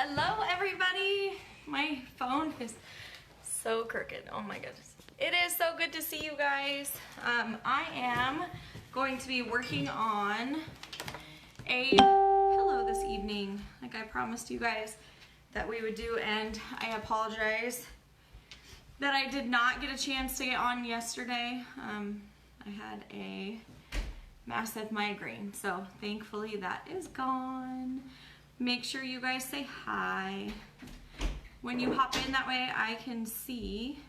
Hello everybody! My phone is so crooked. Oh my goodness. It is so good to see you guys. I am going to be working on a pillow this evening, like I promised you guys that we would do, and I apologize that I did not get a chance to get on yesterday. I had a massive migraine, so thankfully that is gone. Make sure you guys say hi. When you hop in, that way I can see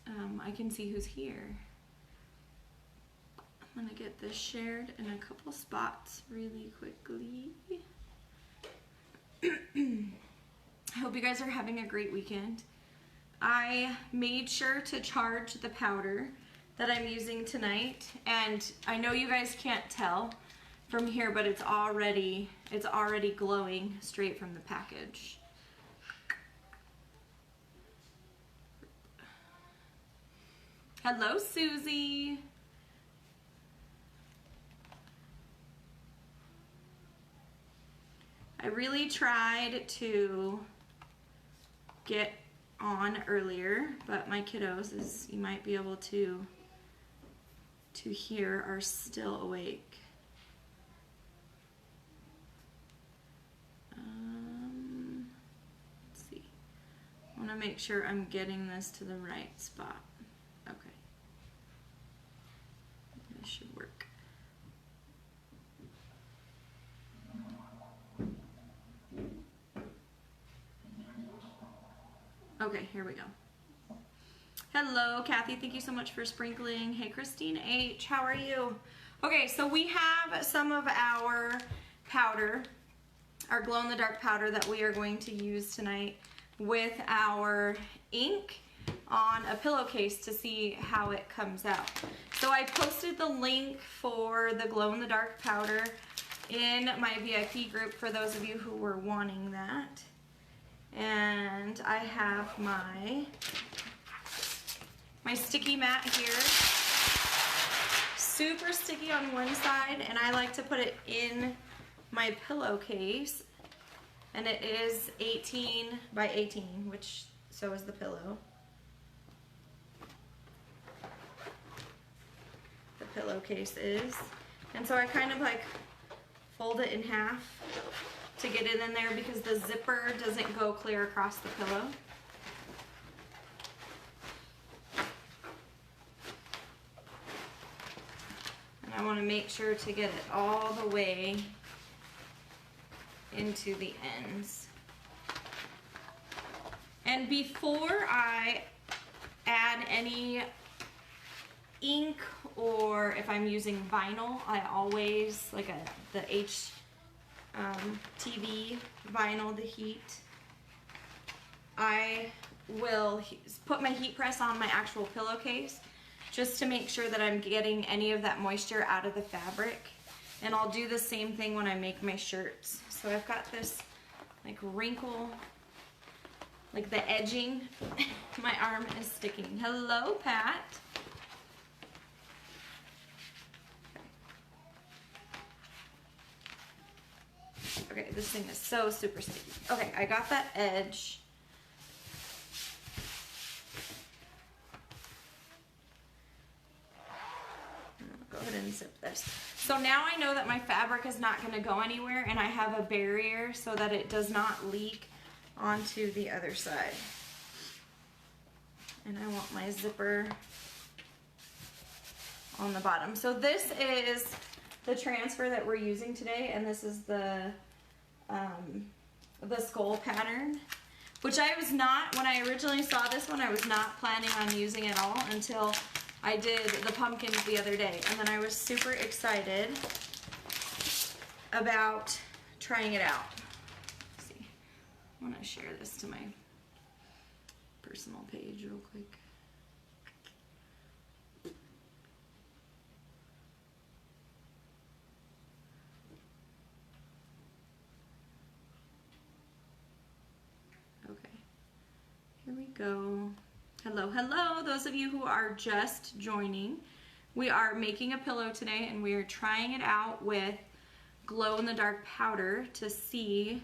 who's here. I'm gonna get this shared in a couple spots really quickly. I hope you guys are having a great weekend. I made sure to charge the powder that I'm using tonight, and I know you guys can't tell from here, but it's already glowing straight from the package. Hello, Susie. I really tried to get on earlier, but my kiddos, as you might be able to hear, are still awake. Let's see. I want to make sure I'm getting this to the right spot. Okay. This should work. Okay, here we go. Hello, Kathy. Thank you so much for sprinkling. Hey, Christine H. How are you? Okay, so we have some of our powder, our glow-in-the-dark powder that we are going to use tonight with our ink on a pillowcase to see how it comes out. So I posted the link for the glow-in-the-dark powder in my VIP group for those of you who were wanting that. And I have my sticky mat here. Super sticky on one side, and I like to put it in my pillowcase, and it is 18 by 18, which so is the pillow. The pillowcase is. And so I kind of like fold it in half to get it in there because the zipper doesn't go clear across the pillow. And I want to make sure to get it all the way into the ends. And before I add any ink, or if I'm using vinyl, I always, like the TV vinyl, the heat, I will put my heat press on my actual pillowcase just to make sure that I'm getting any of that moisture out of the fabric. And I'll do the same thing when I make my shirts. So I've got this like wrinkle, like the edging. My arm is sticking. Hello, Pat. Okay, this thing is so super sticky. Okay, I got that edge. Go ahead and zip this. So now I know that my fabric is not going to go anywhere, and I have a barrier so that it does not leak onto the other side. And I want my zipper on the bottom. So this is the transfer that we're using today, and this is the skull pattern, which I was not, when I originally saw this one, I was not planning on using at all until I did the pumpkins the other day, and then I was super excited about trying it out. Let's see, I want to share this to my personal page real quick. Okay, here we go. Hello, hello, those of you who are just joining. We are making a pillow today, and we are trying it out with glow-in-the-dark powder to see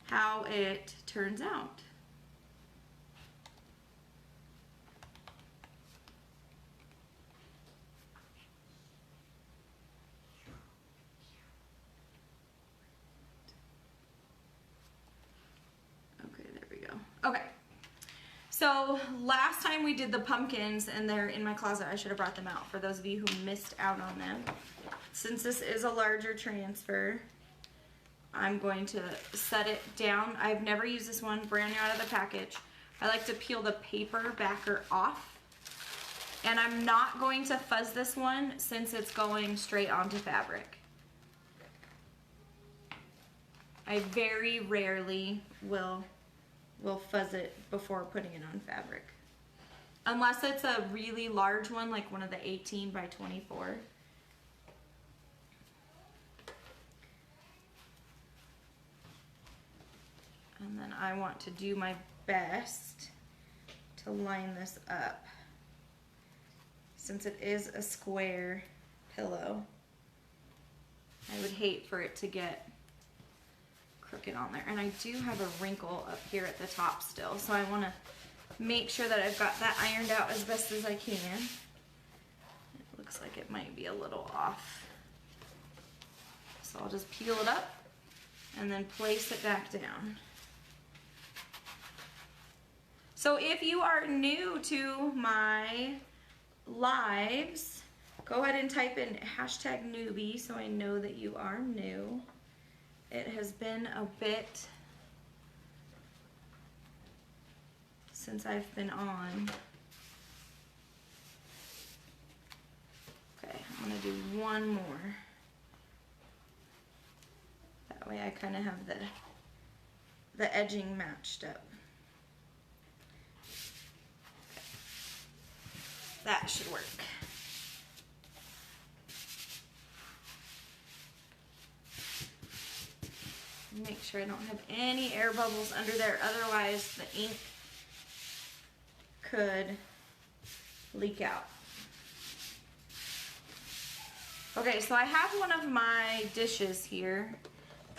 how it turns out. Okay, there we go. Okay. So last time we did the pumpkins and they're in my closet. I should have brought them out for those of you who missed out on them. Since this is a larger transfer, I'm going to set it down. I've never used this one, brand new out of the package. I like to peel the paper backer off. And I'm not going to fuzz this one since it's going straight onto fabric. I very rarely will fuzz it before putting it on fabric. Unless it's a really large one, like one of the 18 by 24. And then I want to do my best to line this up. Since it is a square pillow, I would hate for it to get crooked on there. And I do have a wrinkle up here at the top still, so I want to make sure that I've got that ironed out as best as I can. It looks like it might be a little off. So I'll just peel it up and then place it back down. So if you are new to my lives, go ahead and type in #newbie so I know that you are new. It has been a bit since I've been on. Okay, I'm gonna do one more. That way I kind of have the edging matched up. Okay. That should work. Make sure I don't have any air bubbles under there, otherwise the ink could leak out. Okay, so I have one of my dishes here,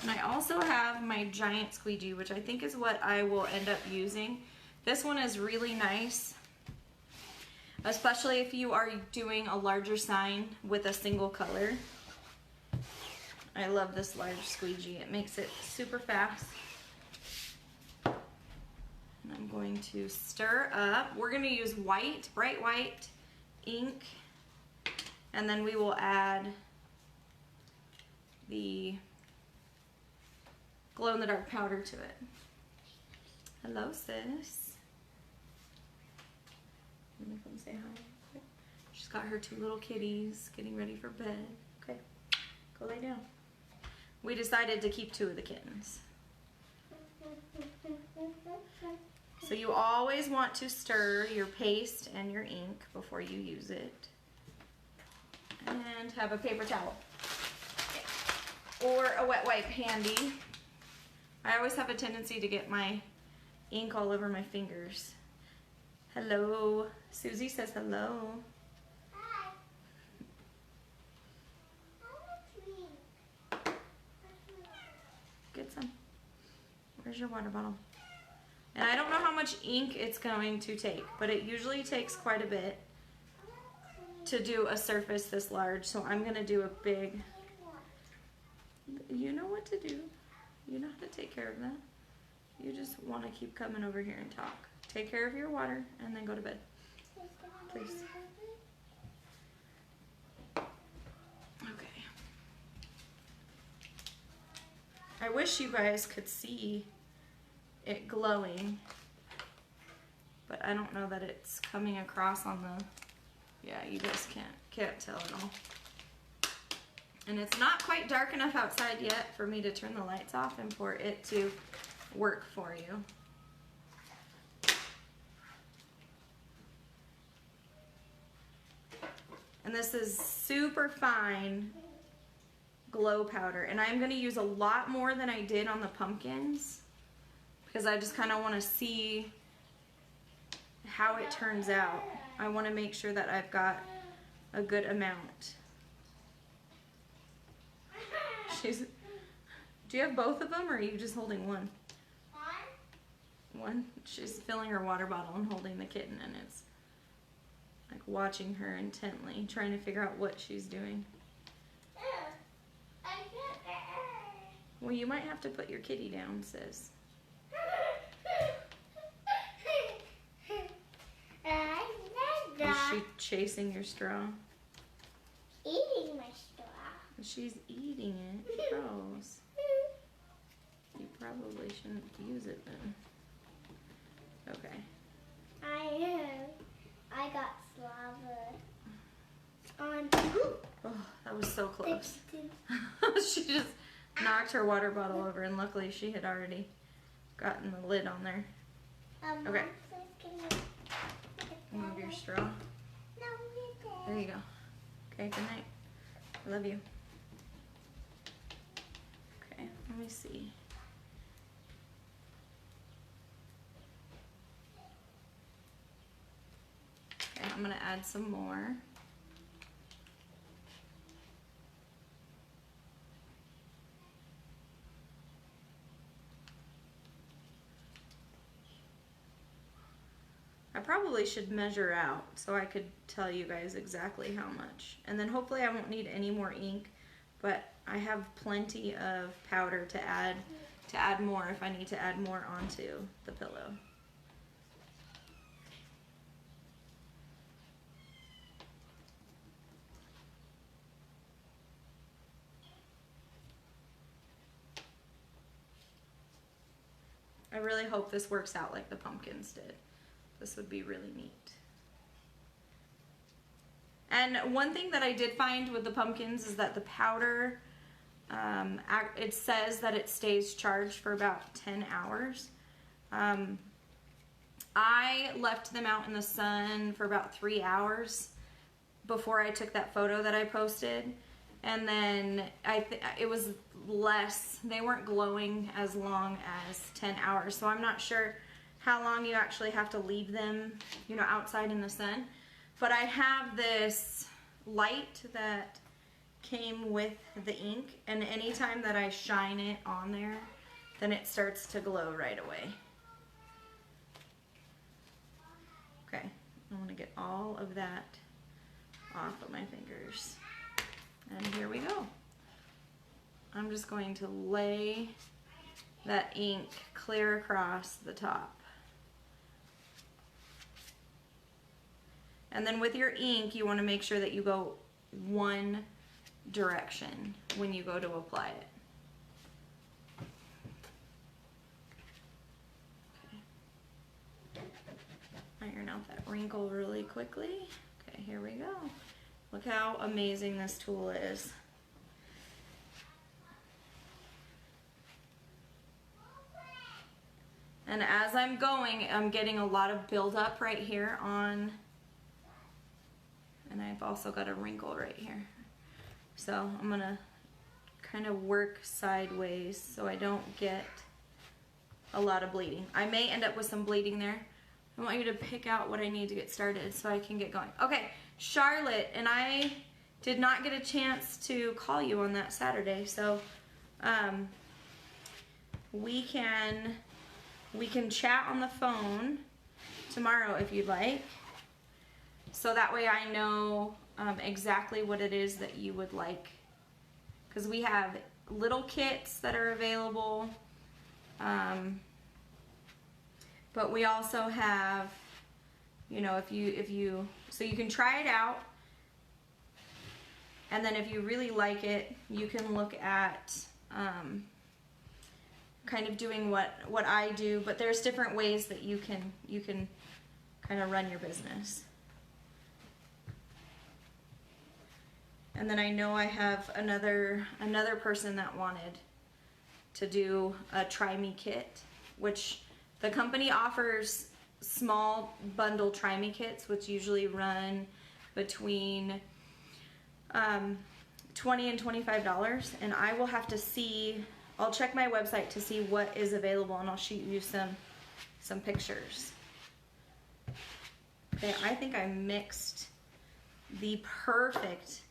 and I also have my giant squeegee, which I think is what I will end up using. This one is really nice, especially if you are doing a larger sign with a single color. I love this large squeegee. It makes it super fast. And I'm going to stir up. We're going to use white, bright white ink, and then we will add the glow-in-the-dark powder to it. Hello, sis. Let me come say hi. She's got her 2 little kitties getting ready for bed. Okay, go lay down. We decided to keep 2 of the kittens. So you always want to stir your paste and your ink before you use it. And have a paper towel or a wet wipe handy. I always have a tendency to get my ink all over my fingers. Hello. Susie says hello. Hi. Get some. Where's your water bottle? And I don't know how much ink it's going to take, but it usually takes quite a bit to do a surface this large. So I'm going to do a big, you know what to do. You know how to take care of that. You just want to keep coming over here and talk. Take care of your water and then go to bed. Please. Okay. I wish you guys could see it glowing, but I don't know that it's coming across on the, yeah, you guys can't tell at all. And it's not quite dark enough outside yet for me to turn the lights off and for it to work for you. And this is super fine glow powder, and I'm going to use a lot more than I did on the pumpkins because I just kind of want to see how it turns out. I want to make sure that I've got a good amount. She's. Do you have both of them, or are you just holding one? One. She's filling her water bottle and holding the kitten, and it's like watching her intently, trying to figure out what she's doing. Well, you might have to put your kitty down, sis. Is she chasing your straw? Eating my straw. She's eating it. Gross. You probably shouldn't use it then. Okay. I got slava on. Oh, that was so close. She just knocked her water bottle over, and luckily she had already gotten the lid on there. Okay. Move your straw. There you go. Okay, good night. I love you. Okay, let me see. Okay, I'm gonna add some more. I probably should measure out so I could tell you guys exactly how much. And then hopefully I won't need any more ink, but I have plenty of powder to add more if I need to add more onto the pillow. I really hope this works out like the pumpkins did. This would be really neat. And one thing that I did find with the pumpkins is that the powder, it says that it stays charged for about 10 hours. I left them out in the sun for about 3 hours before I took that photo that I posted. And then it was less, they weren't glowing as long as 10 hours. So I'm not sure how long you actually have to leave them, you know, outside in the sun. But I have this light that came with the ink, and anytime that I shine it on there, then it starts to glow right away. Okay, I want to get all of that off of my fingers. And here we go. I'm just going to lay that ink clear across the top. And then with your ink, you want to make sure that you go one direction when you go to apply it. Okay. Iron out that wrinkle really quickly. Okay, here we go. Look how amazing this tool is. And as I'm going, I'm getting a lot of buildup right here on, and I've also got a wrinkle right here. So I'm gonna kind of work sideways so I don't get a lot of bleeding. I may end up with some bleeding there. I want you to pick out what I need to get started so I can get going. Okay, Charlotte and I did not get a chance to call you on that Saturday, so we can chat on the phone tomorrow if you'd like. So that way I know exactly what it is that you would like. Because we have little kits that are available. But we also have, you know, so you can try it out. And then if you really like it, you can look at kind of doing what I do. But there's different ways that you can kind of run your business. And then I know I have another person that wanted to do a Try Me kit, which the company offers small bundle Try Me kits, which usually run between $20 and $25. And I will have to see, I'll check my website to see what is available, and I'll shoot you some pictures. Okay, I think I mixed the perfect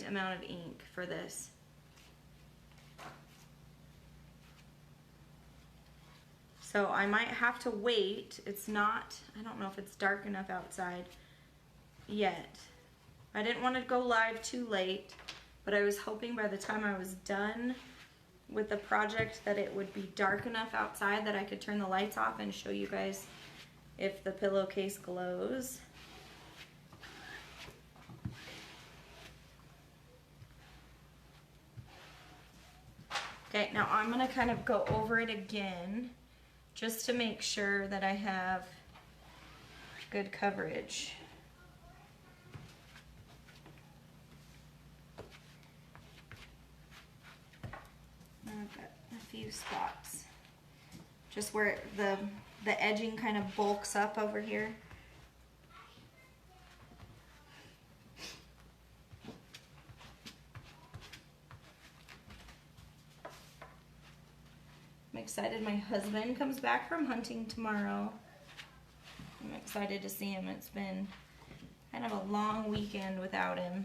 amount of ink for this. So I might have to wait. It's not, I don't know if it's dark enough outside yet. I didn't want to go live too late, but I was hoping by the time I was done with the project that it would be dark enough outside that I could turn the lights off and show you guys if the pillowcase glows. Okay, now I'm gonna kind of go over it again just to make sure that I have good coverage. I've got a few spots just where the edging kind of bulks up over here. I'm excited. My husband comes back from hunting tomorrow. I'm excited to see him. It's been kind of a long weekend without him.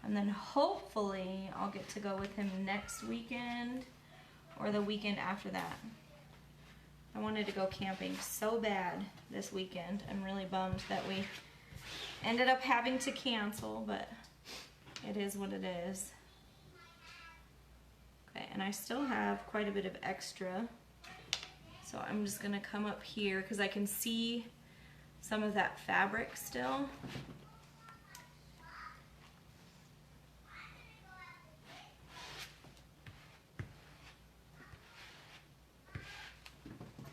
And then hopefully I'll get to go with him next weekend or the weekend after that. I wanted to go camping so bad this weekend. I'm really bummed that we ended up having to cancel, but it is what it is. Okay, and I still have quite a bit of extra. So I'm just gonna come up here because I can see some of that fabric still.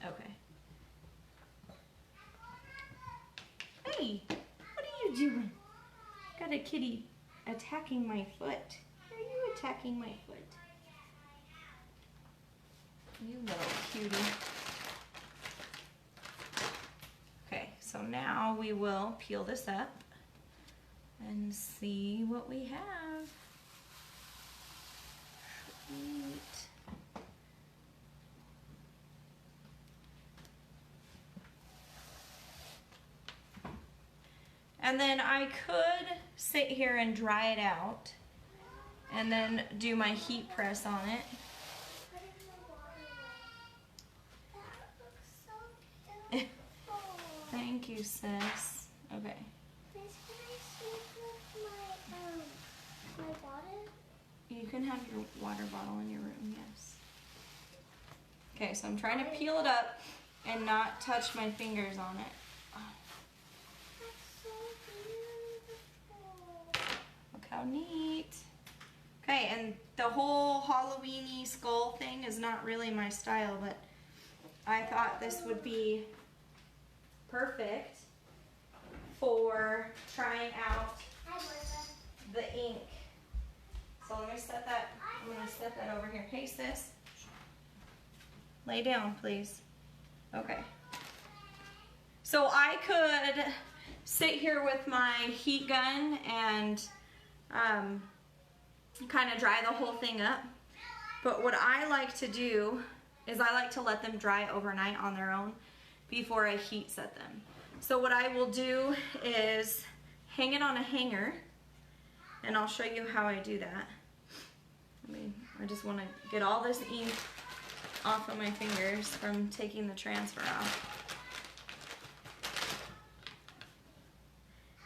Okay. Hey, what are you doing? Got a kitty attacking my foot. Are you attacking my foot? You little cutie. Okay, so now we will peel this up and see what we have. Sweet. And then I could sit here and dry it out and then do my heat press on it. Thank you, sis. Okay. Can I sleep with my bottle? You can have your water bottle in your room, yes. Okay, so I'm trying to peel it up and not touch my fingers on it. That's so beautiful. Look how neat. Okay, and the whole Halloween-y skull thing is not really my style, but I thought this would be perfect for trying out the ink. So let me set that, I'm gonna set that over here. Hey sis, lay down please. Okay. So I could sit here with my heat gun and kind of dry the whole thing up. But what I like to do is I like to let them dry overnight on their own before I heat set them. So what I will do is hang it on a hanger, and I'll show you how I do that. I just want to get all this ink off of my fingers from taking the transfer off.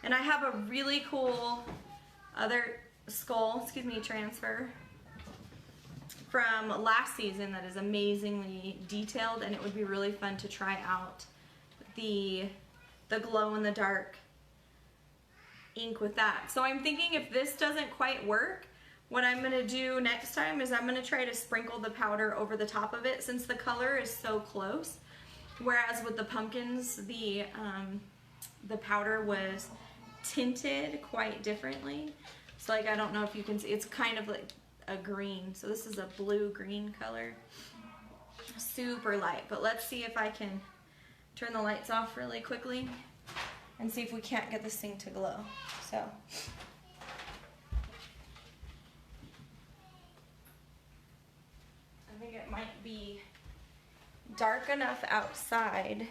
And I have a really cool other transfer from last season that is amazingly detailed, and it would be really fun to try out the glow in the dark ink with that. So I'm thinking if this doesn't quite work, what I'm gonna do next time is I'm gonna try to sprinkle the powder over the top of it since the color is so close. Whereas with the pumpkins, the powder was tinted quite differently. So like, I don't know if you can see, it's kind of like a green. So this is a blue-green color. Super light, but let's see if I can turn the lights off really quickly and see if we can't get this thing to glow. So. I think it might be dark enough outside.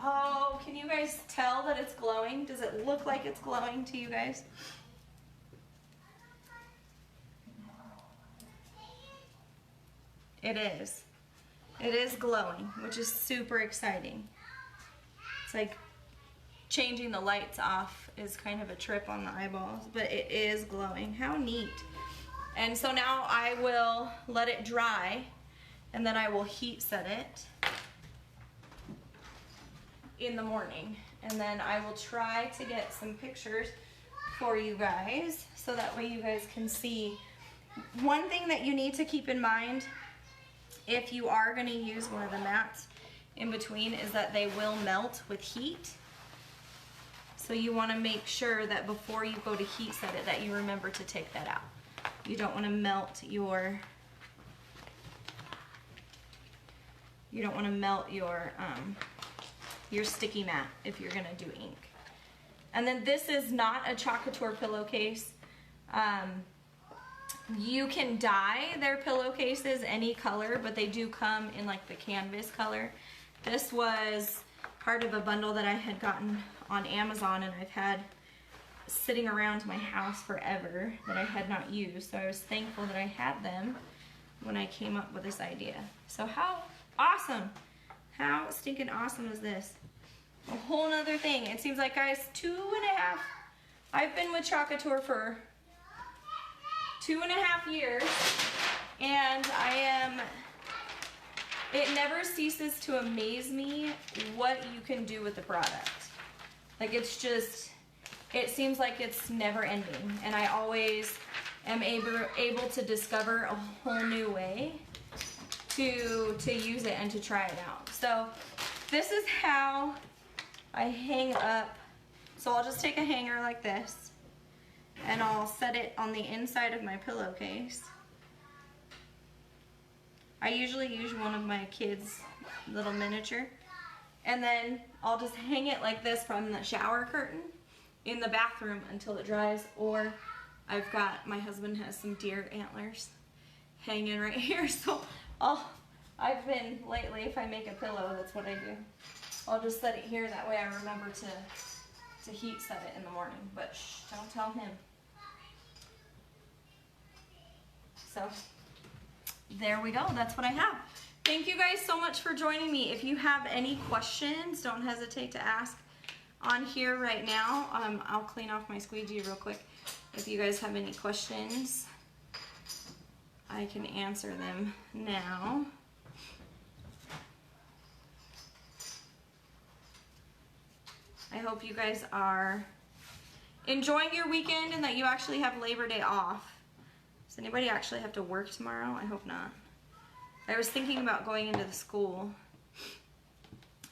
Oh, can you you guys tell that it's glowing? Does it look like it's glowing to you guys? It is. It is glowing, which is super exciting. It's like changing the lights off is kind of a trip on the eyeballs, but it is glowing. How neat. And so now I will let it dry, and then I will heat set it in the morning. And then I will try to get some pictures for you guys so that way you guys can see. One thing that you need to keep in mind if you are going to use one of the mats in between is that they will melt with heat. So you want to make sure that before you go to heat set it that you remember to take that out. You don't want to melt your your sticky mat if you're going to do ink. And then this is not a Couture pillowcase. You can dye their pillowcases any color, but they do come in like the canvas color. This was part of a bundle that I had gotten on Amazon and I've had sitting around my house forever that I had not used. So I was thankful that I had them when I came up with this idea. So how awesome, how stinking awesome is this? A whole nother thing. It seems like, guys, I've been with Couture for 2.5 years, and it never ceases to amaze me what you can do with the product. Like, it's just, it seems like it's never ending, and I always am able to discover a whole new way to use it and to try it out. So this is how I hang up. So I'll just take a hanger like this, and I'll set it on the inside of my pillowcase. I usually use one of my kids' little miniature. And then I'll just hang it like this from the shower curtain in the bathroom until it dries. Or I've got, my husband has some deer antlers hanging right here. So I've been lately, if I make a pillow, that's what I do. I'll just set it here, that way I remember to heat set it in the morning. But shh, don't tell him. So there we go, that's what I have. Thank you guys so much for joining me. If you have any questions, don't hesitate to ask on here right now. I'll clean off my squeegee real quick. If you guys have any questions, I can answer them now. I hope you guys are enjoying your weekend and that you actually have Labor Day off. Does anybody actually have to work tomorrow? I hope not. I was thinking about going into the school.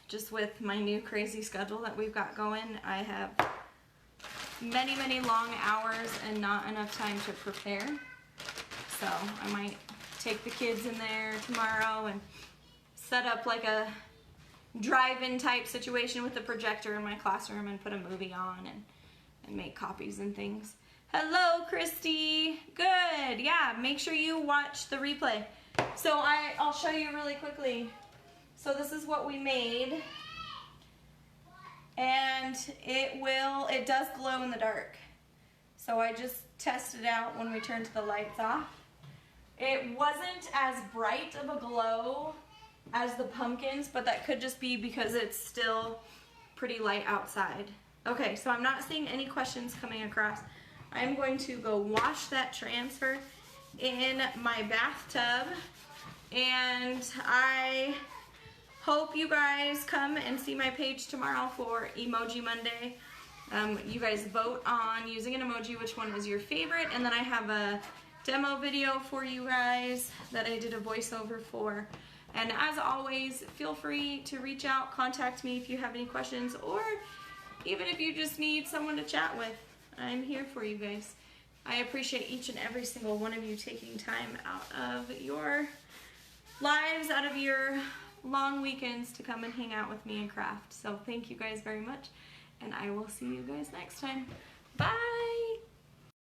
Just with my new crazy schedule that we've got going, I have many, many long hours and not enough time to prepare. So I might take the kids in there tomorrow and set up like a drive-in type situation with the projector in my classroom and put a movie on and make copies and things. Hello, Christy. Good. Yeah, make sure you watch the replay. So I'll show you really quickly. So this is what we made. And it does glow in the dark. So I just tested out when we turned the lights off. It wasn't as bright of a glow as the pumpkins, but that could just be because it's still pretty light outside. Okay, so I'm not seeing any questions coming across. I'm going to go wash that transfer in my bathtub, and I hope you guys come and see my page tomorrow for Emoji Monday. You guys vote on using an emoji, which one is your favorite, and then I have a demo video for you guys that I did a voiceover for. And as always, feel free to reach out, contact me if you have any questions, or even if you just need someone to chat with. I'm here for you guys. I appreciate each and every single one of you taking time out of your lives, out of your long weekends to come and hang out with me and craft. So thank you guys very much, and I will see you guys next time. Bye!